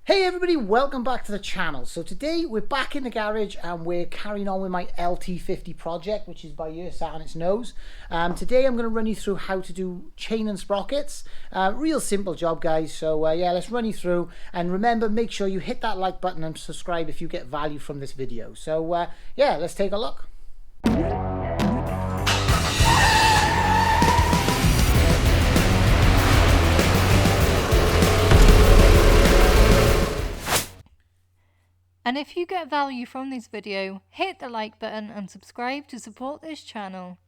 Hey everybody, welcome back to the channel. So today we're back in the garage and we're carrying on with my LT50 project, which is by here sat on its nose. Today I'm going to run you through how to do chain and sprockets. Real simple job, guys. So yeah, let's run you through, and remember, make sure you hit that like button and subscribe if you get value from this video. So yeah, let's take a look. And if you get value from this video, hit the like button and subscribe to support this channel.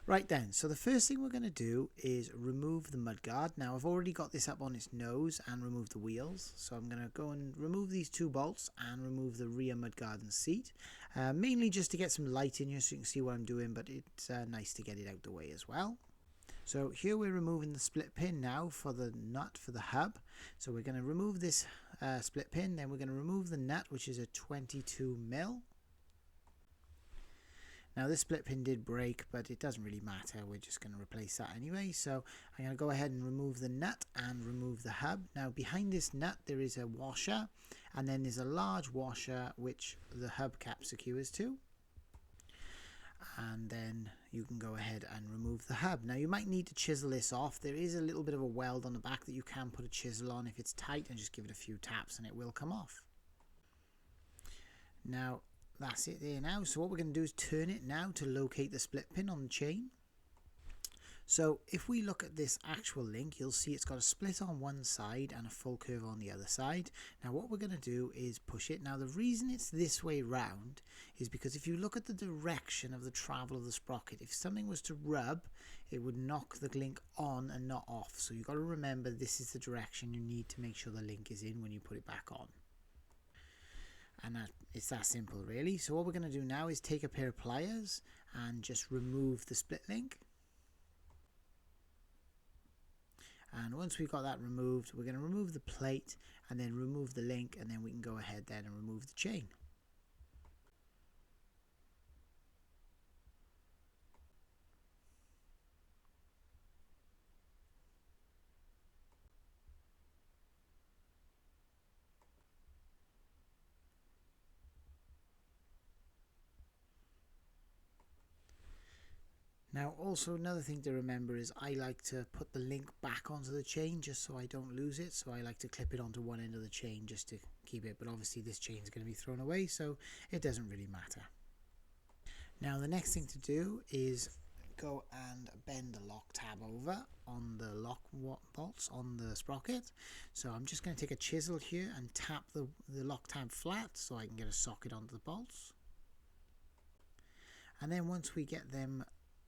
Right then, so the first thing we're going to do is remove the mudguard. Now I've already got this up on its nose and removed the wheels. So I'm going to go and remove these two bolts and remove the rear mudguard and seat. Mainly just to get some light in here so you can see what I'm doing, but it's nice to get it out the way as well. So here we're removing the split pin now for the nut for the hub. So we're going to remove this split pin, then we're going to remove the nut, which is a 22mm. Now this split pin did break, but it doesn't really matter. We're just going to replace that anyway. So I'm going to go ahead and remove the nut and remove the hub. Now behind this nut there is a washer, and then there's a large washer which the hub cap secures to. And then you can go ahead and remove the hub. Now you might need to chisel this off. There is a little bit of a weld on the back that you can put a chisel on if it's tight, and just give it a few taps and it will come off. Now that's it there now. So what we're going to do is turn it now to locate the split pin on the chain. So if we look at this actual link, you'll see it's got a split on one side and a full curve on the other side. Now what we're going to do is push it. Now the reason it's this way round is because if you look at the direction of the travel of the sprocket, if something was to rub, it would knock the link on and not off. So you've got to remember this is the direction you need to make sure the link is in when you put it back on. And it's that simple really. So what we're going to do now is take a pair of pliers and just remove the split link. And once we've got that removed, we're going to remove the plate and then remove the link, and then we can go ahead then and remove the chain. Now also another thing to remember is I like to put the link back onto the chain just so I don't lose it. So I like to clip it onto one end of the chain just to keep it, but obviously this chain is going to be thrown away, so it doesn't really matter. Now the next thing to do is go and bend the lock tab over on the lock bolts on the sprocket. So I'm just going to take a chisel here and tap the lock tab flat so I can get a socket onto the bolts. And then once we get them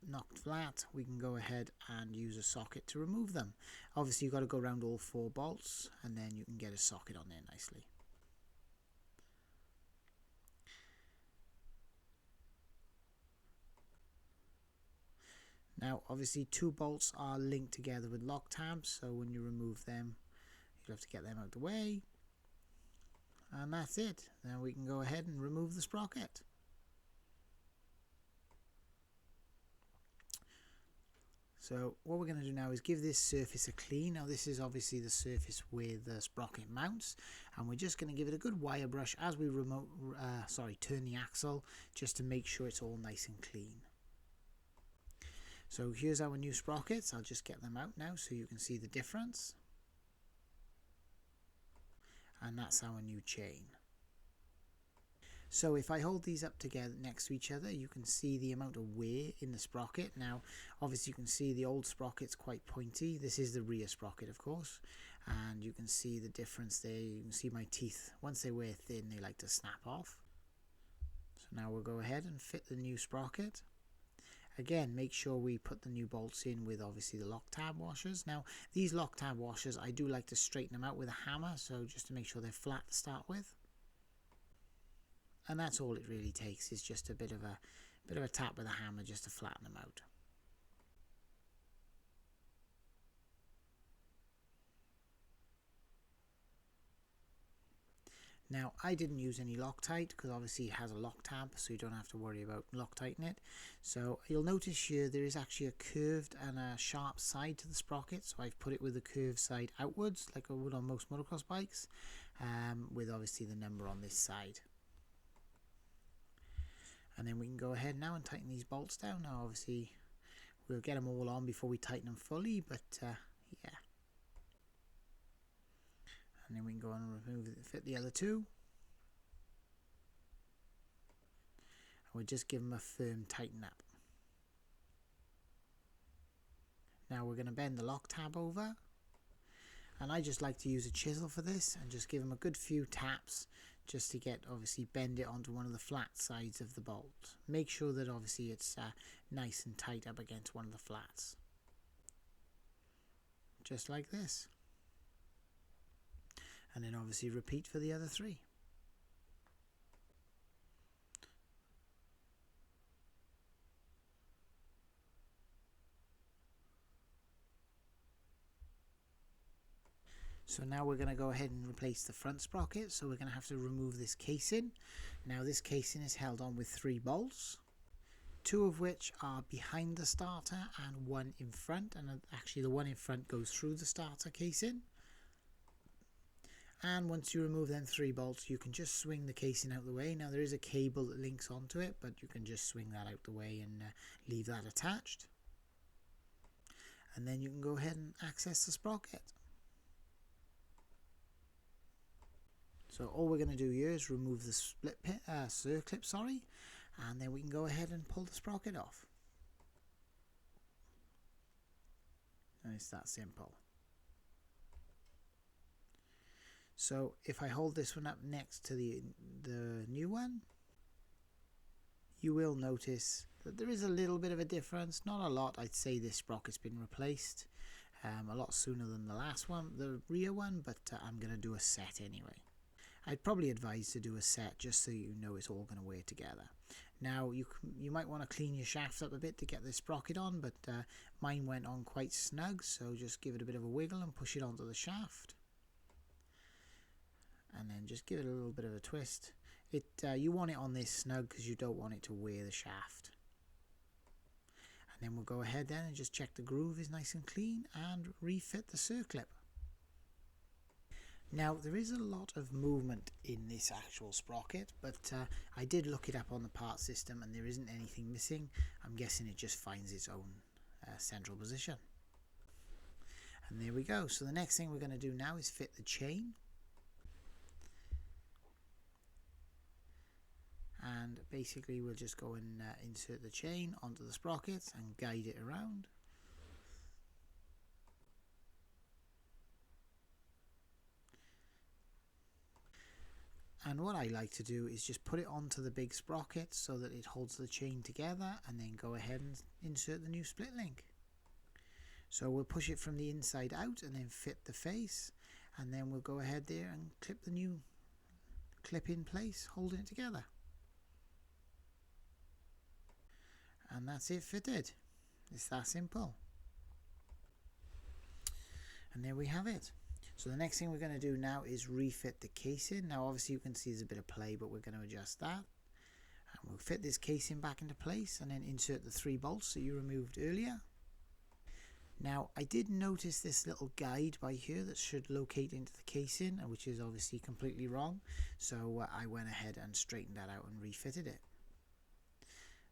knocked flat, we can go ahead and use a socket to remove them. Obviously you've got to go around all four bolts and then you can get a socket on there nicely. Now obviously two bolts are linked together with lock tabs, so when you remove them you'll have to get them out of the way, and that's it. Now we can go ahead and remove the sprocket. So what we're going to do now is give this surface a clean. Now this is obviously the surface where the sprocket mounts, and we're just going to give it a good wire brush as we turn the axle, just to make sure it's all nice and clean. So here's our new sprockets. I'll just get them out now so you can see the difference. And that's our new chain. So if I hold these up together next to each other, you can see the amount of wear in the sprocket. Now obviously you can see the old sprocket's quite pointy. This is the rear sprocket, of course, and you can see the difference there. You can see my teeth, once they wear thin, they like to snap off. So now we'll go ahead and fit the new sprocket. Again, make sure we put the new bolts in with obviously the lock tab washers. Now these lock tab washers, I do like to straighten them out with a hammer, so just to make sure they're flat to start with. And that's all it really takes, is just a bit of a tap with a hammer just to flatten them out. Now, I didn't use any Loctite because obviously it has a lock tab, so you don't have to worry about Loctiting it. So you'll notice here there is actually a curved and a sharp side to the sprocket, so I've put it with the curved side outwards like I would on most motocross bikes, with obviously the number on this side. And then we can go ahead now and tighten these bolts down. Now obviously we'll get them all on before we tighten them fully, but yeah. And then we can go on and fit the other two. And we'll just give them a firm tighten up. Now we're going to bend the lock tab over. And I just like to use a chisel for this and just give them a good few taps just to get, obviously, bend it onto one of the flat sides of the bolt. Make sure that obviously it's nice and tight up against one of the flats. Just like this. And then obviously repeat for the other three. So now we're going to go ahead and replace the front sprocket. So we're going to have to remove this casing. Now this casing is held on with 3 bolts, 2 of which are behind the starter and 1 in front. And actually the one in front goes through the starter casing. And once you remove them 3 bolts, you can just swing the casing out the way. Now there is a cable that links onto it, but you can just swing that out the way and leave that attached. And then you can go ahead and access the sprocket. So all we're going to do here is remove the circlip, and then we can go ahead and pull the sprocket off. And it's that simple. So if I hold this one up next to the new one, you will notice that there is a little bit of a difference. Not a lot. I'd say this sprocket's been replaced a lot sooner than the last one, the rear one, but I'm going to do a set anyway. I'd probably advise to do a set just so you know it's all going to wear together. Now you might want to clean your shaft up a bit to get this sprocket on, but mine went on quite snug, so just give it a bit of a wiggle and push it onto the shaft. And then just give it a little bit of a twist. You want it on this snug because you don't want it to wear the shaft. And then we'll go ahead then and just check the groove is nice and clean and refit the circlip. Now there is a lot of movement in this actual sprocket, but I did look it up on the part system and there isn't anything missing. I'm guessing it just finds its own central position. And there we go. So the next thing we're going to do now is fit the chain. And basically we'll just go and insert the chain onto the sprocket and guide it around. And what I like to do is just put it onto the big sprocket so that it holds the chain together, and then go ahead and insert the new split link. So we'll push it from the inside out and then fit the face, and then we'll go ahead there and clip the new clip in place, holding it together. And that's it fitted. It's that simple. And there we have it. So the next thing we're going to do now is refit the casing. Now obviously you can see there's a bit of play, but we're going to adjust that. And we'll fit this casing back into place and then insert the 3 bolts that you removed earlier. Now I did notice this little guide by here that should locate into the casing, which is obviously completely wrong. So I went ahead and straightened that out and refitted it.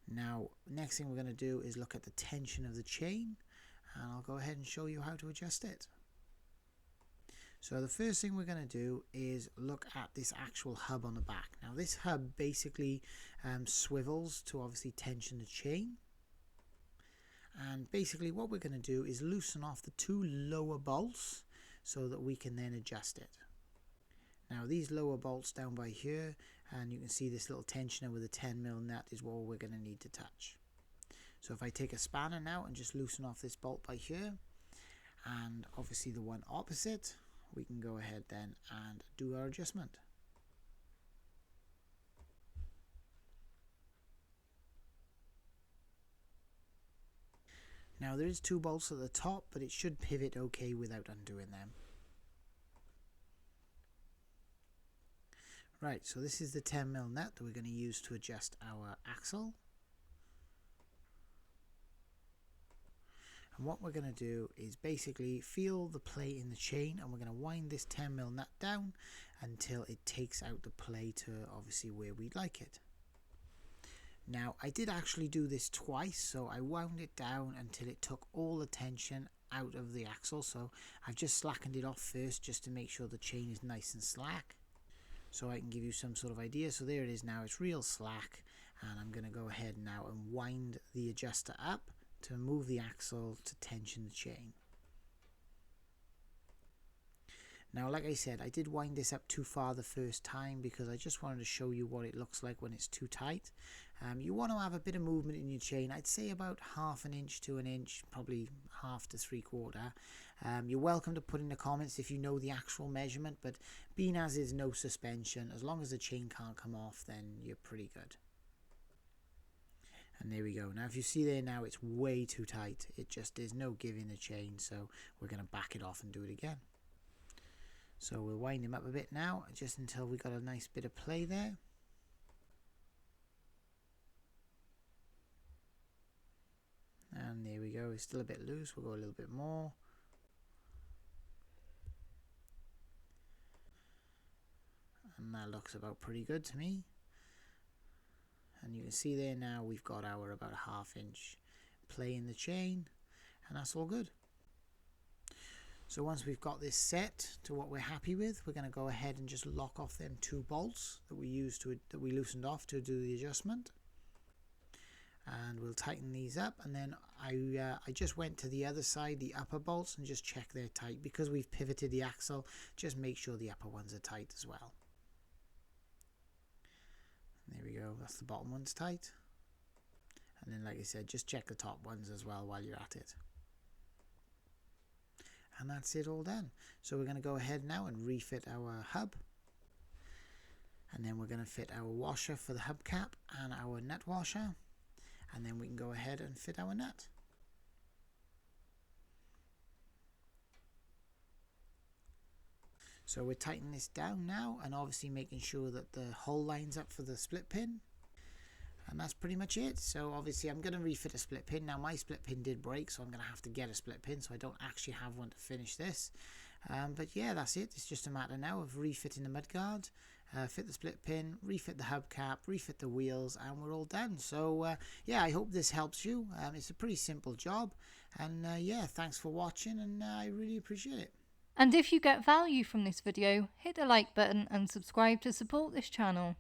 Now next thing we're going to do is look at the tension of the chain, and I'll go ahead and show you how to adjust it. So the first thing we're going to do is look at this actual hub on the back. Now this hub basically swivels to obviously tension the chain. And basically what we're going to do is loosen off the 2 lower bolts so that we can then adjust it. Now these lower bolts down by here, and you can see this little tensioner with a 10mm nut is what we're going to need to touch. So if I take a spanner now and just loosen off this bolt by here, and obviously the one opposite, we can go ahead then and do our adjustment. Now there is 2 bolts at the top, but it should pivot okay without undoing them. Right, so this is the 10mm nut that we're going to use to adjust our axle. And what we're going to do is basically feel the play in the chain, and we're going to wind this 10mm nut down until it takes out the play to obviously where we'd like it. Now, I did actually do this twice, so I wound it down until it took all the tension out of the axle. So I've just slackened it off first just to make sure the chain is nice and slack, so I can give you some sort of idea. So there it is now, it's real slack, and I'm going to go ahead now and wind the adjuster up to move the axle to tension the chain. Now, like I said, I did wind this up too far the first time because I just wanted to show you what it looks like when it's too tight. You want to have a bit of movement in your chain. I'd say about 1/2 inch to 1 inch, probably 1/2 to 3/4. You're welcome to put in the comments if you know the actual measurement, but being as there's no suspension, as long as the chain can't come off, then you're pretty good. And there we go. Now if you see there now, it's way too tight. There's no give in the chain, so we're going to back it off and do it again. So we'll wind him up a bit now, just until we got a nice bit of play there. And there we go, it's still a bit loose, we'll go a little bit more. And that looks about pretty good to me. And you can see there now we've got our about 1/2 inch play in the chain, and that's all good. So once we've got this set to what we're happy with, we're going to go ahead and just lock off them 2 bolts that we loosened off to do the adjustment. And we'll tighten these up, and then I just went to the other side, the upper bolts, and just check they're tight. Because we've pivoted the axle, just make sure the upper ones are tight as well. There we go, that's the bottom ones tight. And then, like I said, just check the top ones as well while you're at it. And that's it all done. So we're going to go ahead now and refit our hub. And then we're going to fit our washer for the hubcap and our nut washer. And then we can go ahead and fit our nut. So we're tightening this down now, and obviously making sure that the hole lines up for the split pin. And that's pretty much it. So obviously I'm going to refit a split pin. Now my split pin did break, so I'm going to have to get a split pin, so I don't actually have one to finish this. But yeah, that's it. It's just a matter now of refitting the mudguard, fit the split pin, refit the hubcap, refit the wheels, and we're all done. So yeah, I hope this helps you. It's a pretty simple job, and yeah, thanks for watching, and I really appreciate it. And if you get value from this video, hit the like button and subscribe to support this channel.